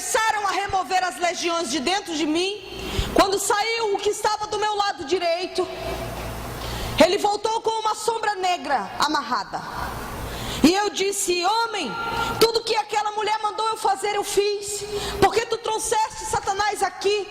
começaram a remover as legiões de dentro de mim, quando saiu o que estava do meu lado direito, ele voltou com uma sombra negra amarrada. E eu disse: homem, tudo que aquela mulher mandou eu fazer, eu fiz. Porque tu trouxeste Satanás aqui.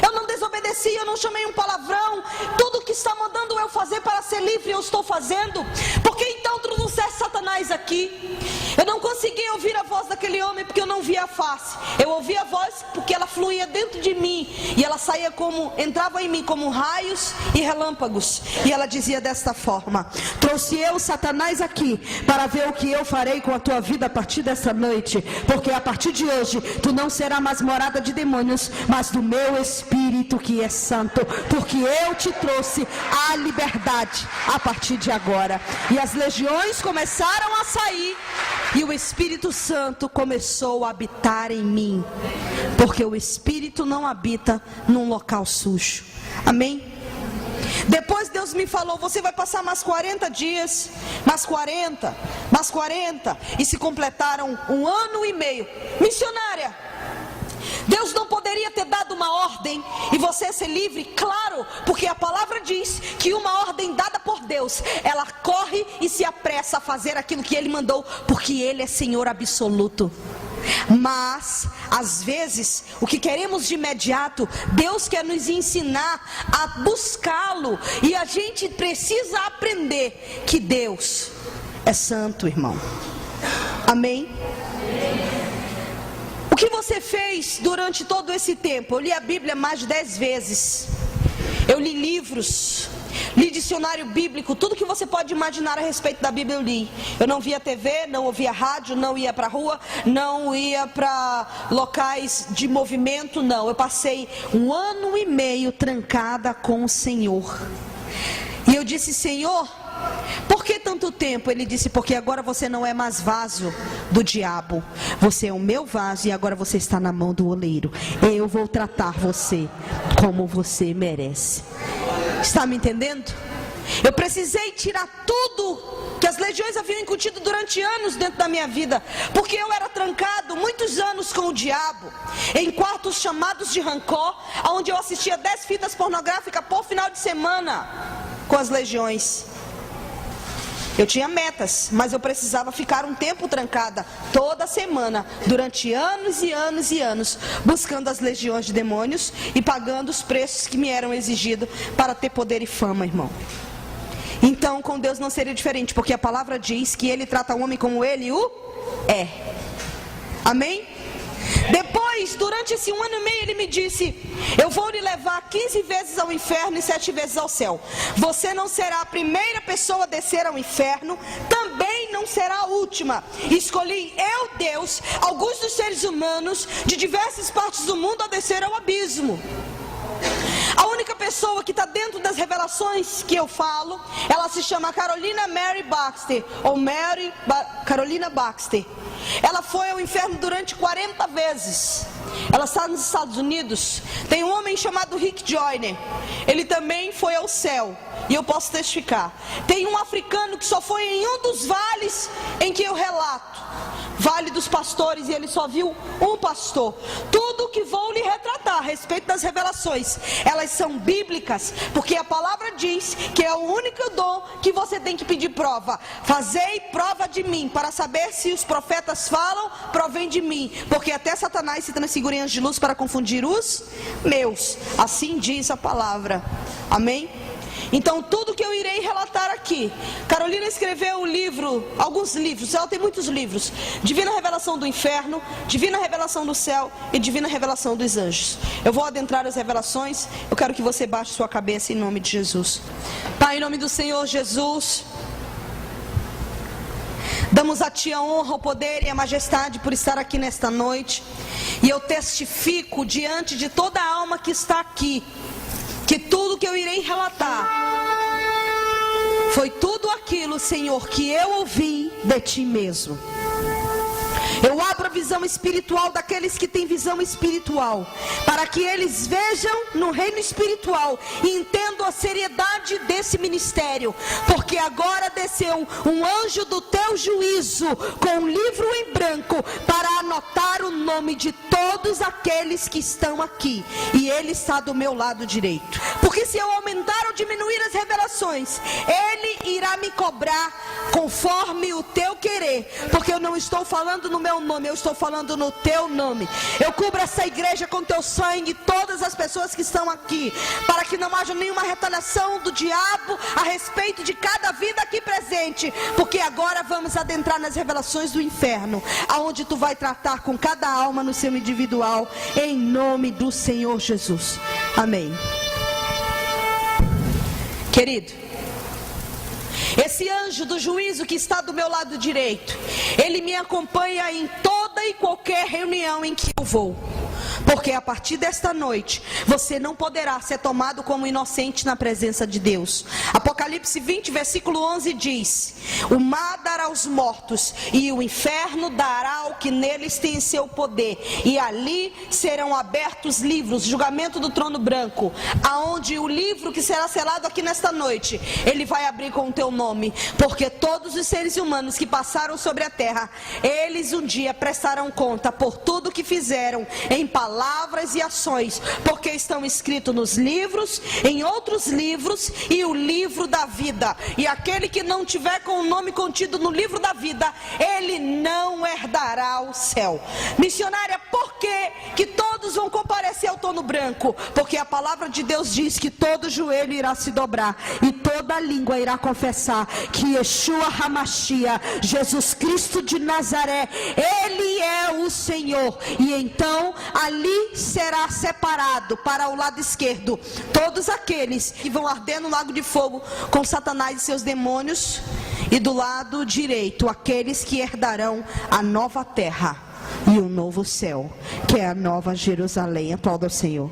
Eu não desobedeci, eu não chamei um palavrão. Tudo que está mandando eu fazer para ser livre, eu estou fazendo. Porque então tu trouxeste Satanás aqui. Eu não consegui ouvir a voz daquele homem porque eu não via a face. Eu ouvi a voz porque ela fluía dentro de mim. E ela saía como, entrava em mim como raios e relâmpagos. E ela dizia desta forma: trouxe eu Satanás aqui para ver o que eu farei com a tua vida a partir dessa noite. Porque a partir de hoje tu não será mais morada de demônios, mas do meu Espírito que é santo. Porque eu te trouxe a liberdade a partir de agora. E as legiões começaram a sair. E o Espírito Santo começou a habitar em mim. Porque o Espírito não habita num local sujo. Amém? Depois Deus me falou: você vai passar mais 40 dias, mais 40. E se completaram 1 ano e meio. Missionária, Deus não poderia ter dado uma ordem e você ser livre? Claro, porque a palavra diz que uma ordem dada por Deus, ela corre e se apressa a fazer aquilo que Ele mandou, porque Ele é Senhor absoluto. Mas, às vezes, o que queremos de imediato, Deus quer nos ensinar a buscá-lo. E a gente precisa aprender que Deus é santo, irmão. Amém? O que você fez durante todo esse tempo? Eu li a Bíblia mais de 10 vezes. Eu li livros, li dicionário bíblico, tudo que você pode imaginar a respeito da Bíblia eu li. Eu não via TV, não ouvia rádio, não ia para a rua, não ia para locais de movimento, não. Eu passei 1 ano e meio trancada com o Senhor. E eu disse: Senhor, por que tanto tempo? Ele disse: porque agora você não é mais vaso do diabo. Você é o meu vaso e agora você está na mão do oleiro. Eu vou tratar você como você merece. Está me entendendo? Eu precisei tirar tudo que as legiões haviam incutido durante anos dentro da minha vida. Porque eu era trancado muitos anos com o diabo, em quartos chamados de rancor, onde eu assistia 10 fitas pornográficas por final de semana com as legiões. Eu tinha metas, mas eu precisava ficar um tempo trancada toda semana, durante anos e anos e anos, buscando as legiões de demônios e pagando os preços que me eram exigidos para ter poder e fama, irmão. Então com Deus não seria diferente, porque a palavra diz que Ele trata o homem como Ele o é. Amém? Depois, durante esse 1 ano e meio, Ele me disse: eu vou lhe levar 15 vezes ao inferno e 7 vezes ao céu. Você não será a primeira pessoa a descer ao inferno, também não será a última. Escolhi eu, Deus, alguns dos seres humanos de diversas partes do mundo a descer ao abismo. A única pessoa que está dentro das revelações que eu falo, ela se chama Carolina Mary Baxter, ou Carolina Baxter. Ela foi ao inferno durante 40 vezes. Ela está nos Estados Unidos. Tem um homem chamado Rick Joyner. Ele também foi ao céu, e eu posso testificar. Tem um africano que só foi em um dos vales em que eu relato, Vale dos Pastores, e ele só viu um pastor. Tudo que vou lhe retratar a respeito das revelações, elas são bíblicas, porque a palavra diz que é o único dom que você tem que pedir prova. Fazei prova de mim, para saber se os profetas falam, provém de mim, porque até Satanás se transfigura em anjos de luz para confundir os meus. Assim diz a palavra. Amém? Então tudo que eu irei relatar aqui, Carolina escreveu um livro, alguns livros, ela tem muitos livros: Divina Revelação do Inferno, Divina Revelação do Céu e Divina Revelação dos Anjos. Eu vou adentrar as revelações. Eu quero que você baixe sua cabeça em nome de Jesus. Pai, em nome do Senhor Jesus, damos a Ti a honra, o poder e a majestade por estar aqui nesta noite. E eu testifico diante de toda a alma que está aqui, que tudo que eu irei relatar foi tudo aquilo, Senhor, que eu ouvi de Ti mesmo. Eu abro a visão espiritual daqueles que têm visão espiritual, para que eles vejam no reino espiritual e entendam a seriedade desse ministério, porque agora desceu um anjo do Teu juízo com um livro em branco para anotar o nome de todos aqueles que estão aqui, e Ele está do meu lado direito. Porque se eu aumentar ou diminuir as revelações, Ele irá me cobrar conforme o teu querer. Porque eu não estou falando no meu nome, eu estou falando no teu nome. Eu cubro essa igreja com teu sangue, todas as pessoas que estão aqui, para que não haja nenhuma retaliação do diabo a respeito de cada vida aqui presente. Porque agora vamos adentrar nas revelações do inferno, aonde tu vai tratar com cada alma no seu individual, em nome do Senhor Jesus. Amém. Querido, esse anjo do juízo que está do meu lado direito, ele me acompanha em toda e qualquer reunião em que eu vou. Porque a partir desta noite, você não poderá ser tomado como inocente na presença de Deus. Apocalipse 20, versículo 11 diz: o mar dará aos mortos, e o inferno dará ao que neles tem seu poder. E ali serão abertos livros, julgamento do trono branco, aonde o livro que será selado aqui nesta noite, ele vai abrir com o teu nome. Porque todos os seres humanos que passaram sobre a terra, eles um dia prestarão conta por tudo que fizeram, em palavras e ações, porque estão escritos nos livros, em outros livros, e o livro da vida. E aquele que não tiver com o nome contido no livro da vida, ele não herdará o céu. Missionária, por que todos vão comparecer ao trono branco? Porque a palavra de Deus diz que todo joelho irá se dobrar e toda língua irá confessar que Yeshua HaMashiach, Jesus Cristo de Nazaré, Ele é o Senhor. E então ali será separado para o lado esquerdo todos aqueles que vão arder no lago de fogo com Satanás e seus demônios, e do lado direito aqueles que herdarão a nova terra e o novo céu, que é a nova Jerusalém. Aplauda ao Senhor.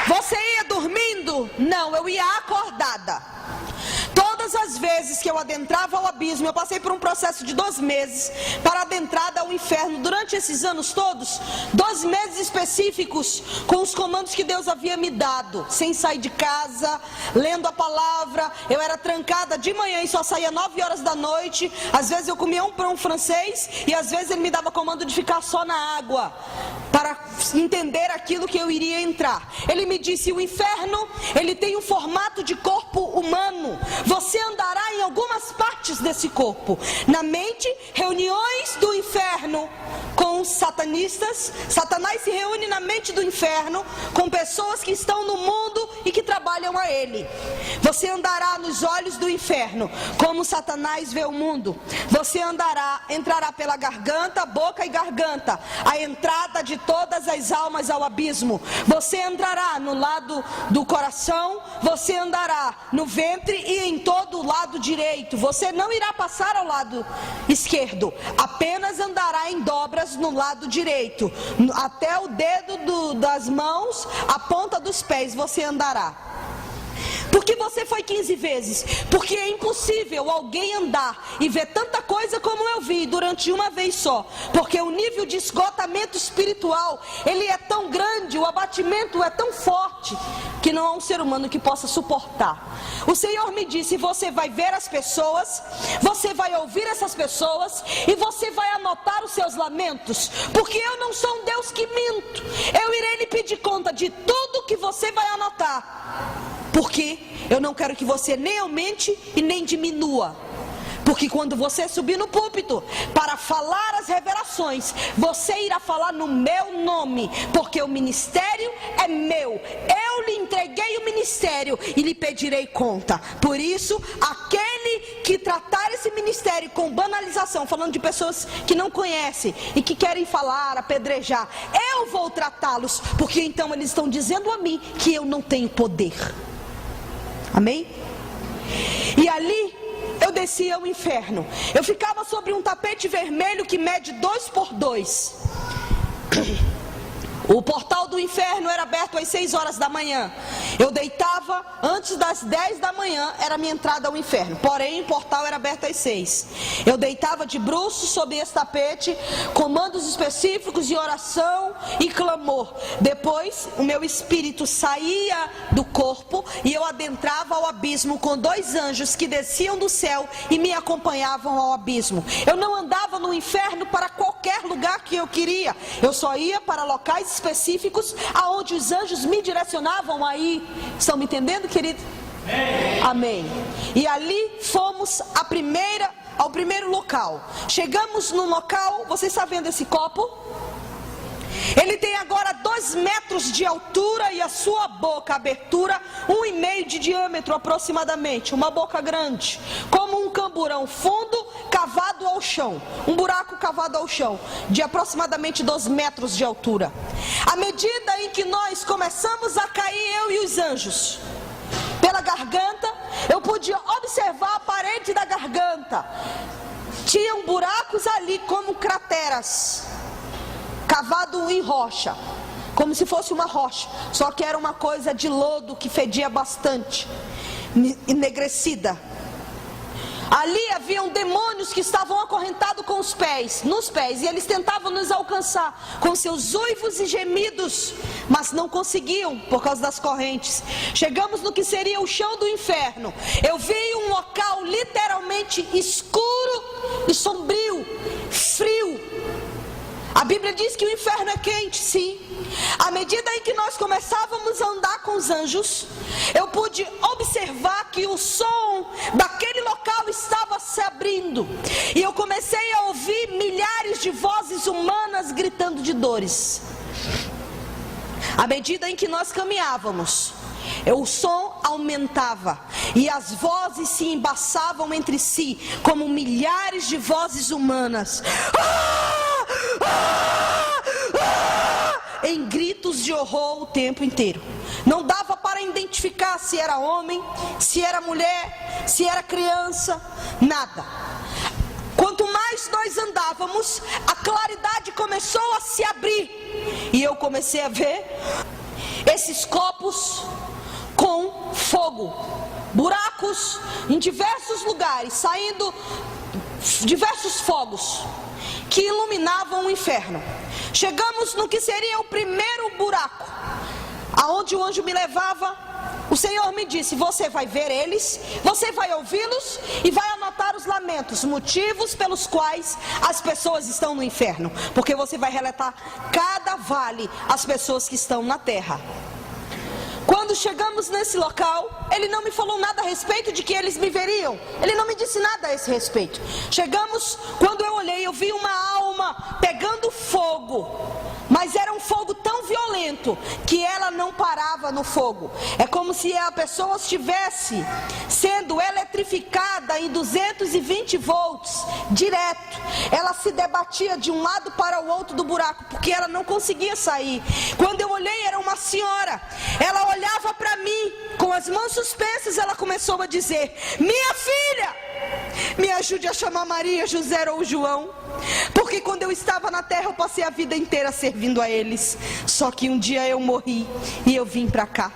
Você ia dormindo? Não, eu ia acordada. Todas as vezes que eu adentrava ao abismo, eu passei por um processo de 2 meses para adentrada ao inferno. Durante esses anos todos, 2 meses específicos, com os comandos que Deus havia me dado, sem sair de casa, lendo a palavra. Eu era trancada de manhã e só saía 9 horas da noite. Às vezes eu comia um pão francês, e às vezes ele me dava comando de ficar só na água, para entender aquilo que eu iria entrar. Ele me disse: o inferno, ele tem um formato de corpo humano. Você andará em algumas partes desse corpo. Na mente, reuniões do inferno com os satanistas. Satanás se reúne na mente do inferno com pessoas que estão no mundo e que trabalham a ele. Você andará nos olhos do inferno, como Satanás vê o mundo. Você entrará pela garganta, boca e garganta, a entrada de todas as almas ao abismo. Você entrará no lado do coração, você andará no ventre e em todo o lado direito. Você não irá passar ao lado esquerdo, apenas andará em dobras no lado direito, até o dedo das mãos, a ponta dos pés você andará. Por que você foi 15 vezes? Porque é impossível alguém andar e ver tanta coisa como eu vi durante uma vez só. Porque o nível de esgotamento espiritual, ele é tão grande, o abatimento é tão forte, que não há um ser humano que possa suportar. O Senhor me disse: você vai ver as pessoas, você vai ouvir essas pessoas, e você vai anotar os seus lamentos. Porque eu não sou um Deus que minto. Eu irei lhe pedir conta de tudo que você vai anotar. Porque eu não quero que você nem aumente e nem diminua. Porque quando você subir no púlpito para falar as revelações, você irá falar no meu nome. Porque o ministério é meu. Eu lhe entreguei o ministério e lhe pedirei conta. Por isso, aquele que tratar esse ministério com banalização, falando de pessoas que não conhecem e que querem falar, apedrejar, eu vou tratá-los. Porque então eles estão dizendo a mim que eu não tenho poder. Amém? E ali eu descia ao inferno. Eu ficava sobre um tapete vermelho que mede 2 por 2. O portal do inferno era aberto às 6 horas da manhã. Eu deitava antes das 10 da manhã, era a minha entrada ao inferno. Porém, o portal era aberto às 6. Eu deitava de bruços sob esse tapete, comandos específicos de oração e clamor. Depois, o meu espírito saía do corpo e eu adentrava ao abismo com 2 anjos que desciam do céu e me acompanhavam ao abismo. Eu não andava no inferno para qualquer lugar que eu queria. Eu só ia para locais específicos aonde os anjos me direcionavam a ir. Estão me entendendo, querido? Amém. E ali fomos ao primeiro local. Chegamos no local, vocês estão vendo esse copo? Ele tem agora 2 metros de altura e a sua boca, a abertura, 1,5 de diâmetro aproximadamente. Uma boca grande, como um camburão fundo cavado ao chão. Um buraco cavado ao chão, de aproximadamente 2 metros de altura. À medida em que nós começamos a cair, eu e os anjos, pela garganta, eu podia observar a parede da garganta. Tinham buracos ali como crateras, cavado em rocha, como se fosse uma rocha, só que era uma coisa de lodo que fedia bastante, enegrecida. Ali haviam demônios que estavam acorrentados nos pés, e eles tentavam nos alcançar com seus uivos e gemidos, mas não conseguiam por causa das correntes. Chegamos no que seria o chão do inferno. Eu vi um local literalmente escuro e sombrio, frio. A Bíblia diz que o inferno é quente, sim. À medida em que nós começávamos a andar com os anjos, eu pude observar que o som daquele local estava se abrindo. E eu comecei a ouvir milhares de vozes humanas gritando de dores. À medida em que nós caminhávamos, o som aumentava e as vozes se embaçavam entre si, como milhares de vozes humanas. Em gritos de horror o tempo inteiro. Não dava para identificar se era homem, se era mulher, se era criança, nada. Quanto mais nós andávamos, a claridade começou a se abrir e eu comecei a ver esses copos com fogo, buracos em diversos lugares, saindo diversos fogos que iluminavam o inferno. Chegamos no que seria o primeiro buraco, aonde o anjo me levava. O Senhor me disse: você vai ver eles, você vai ouvi-los e vai anotar os lamentos, motivos pelos quais as pessoas estão no inferno, porque você vai relatar cada vale as pessoas que estão na terra. Quando chegamos nesse local, ele não me falou nada a respeito de que eles me veriam. Ele não me disse nada a esse respeito. Chegamos, quando eu olhei, eu vi uma alma pegando fogo. Mas era um fogo tão violento que ela não parava no fogo. É como se a pessoa estivesse sendo eletrificada em 220 volts, direto. Ela se debatia de um lado para o outro do buraco, porque ela não conseguia sair. Quando eu olhei, era uma senhora. Ela olhava para mim, com as mãos suspensas, ela começou a dizer: minha filha, me ajude a chamar Maria, José ou João, porque quando eu estava na terra eu passei a vida inteira servindo a eles. Só que um dia eu morri e eu vim para cá.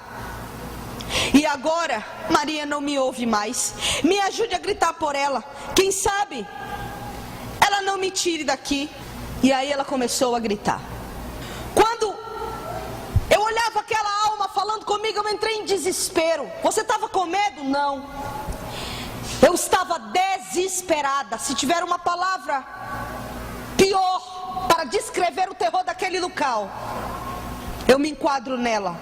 E agora Maria não me ouve mais. Me ajude a gritar por ela. Quem sabe ela não me tire daqui. E aí ela começou a gritar. Quando eu olhava aquela alma falando comigo, eu entrei em desespero. Você estava com medo? Não. Eu estava desesperada. Se tiver uma palavra pior para descrever o terror daquele local, eu me enquadro nela.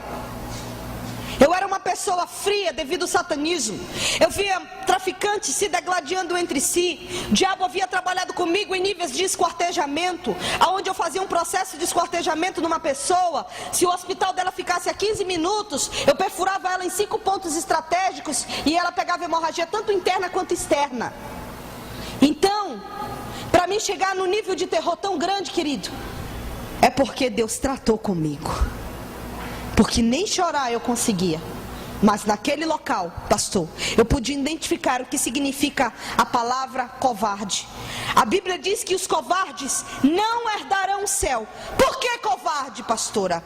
Eu era uma pessoa fria devido ao satanismo. Eu via traficantes se degladiando entre si. O diabo havia trabalhado comigo em níveis de esquartejamento, aonde eu fazia um processo de esquartejamento numa pessoa. Se o hospital dela ficasse a 15 minutos, eu perfurava ela em 5 pontos estratégicos e ela pegava hemorragia tanto interna quanto externa. Então, para mim chegar no nível de terror tão grande, querido, é porque Deus tratou comigo. Porque nem chorar eu conseguia. Mas naquele local, pastor, eu pude identificar o que significa a palavra covarde. A Bíblia diz que os covardes não herdarão o céu. Por que covarde, pastora?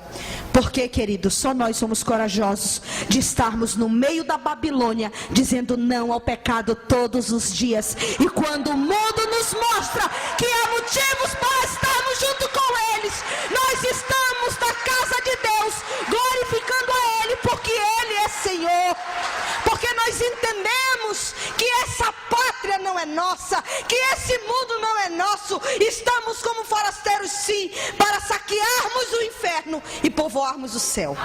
Porque, querido, só nós somos corajosos de estarmos no meio da Babilônia, dizendo não ao pecado todos os dias. E quando o mundo nos mostra que há motivos para estarmos junto com eles, nós estamos na casa de Deus, glorificando a Ele, porque Ele é Senhor. Porque nós entendemos que essa pátria não é nossa, que esse mundo não é nosso. Estamos como forasteiros, sim, para saquearmos o inferno e povoarmos o céu.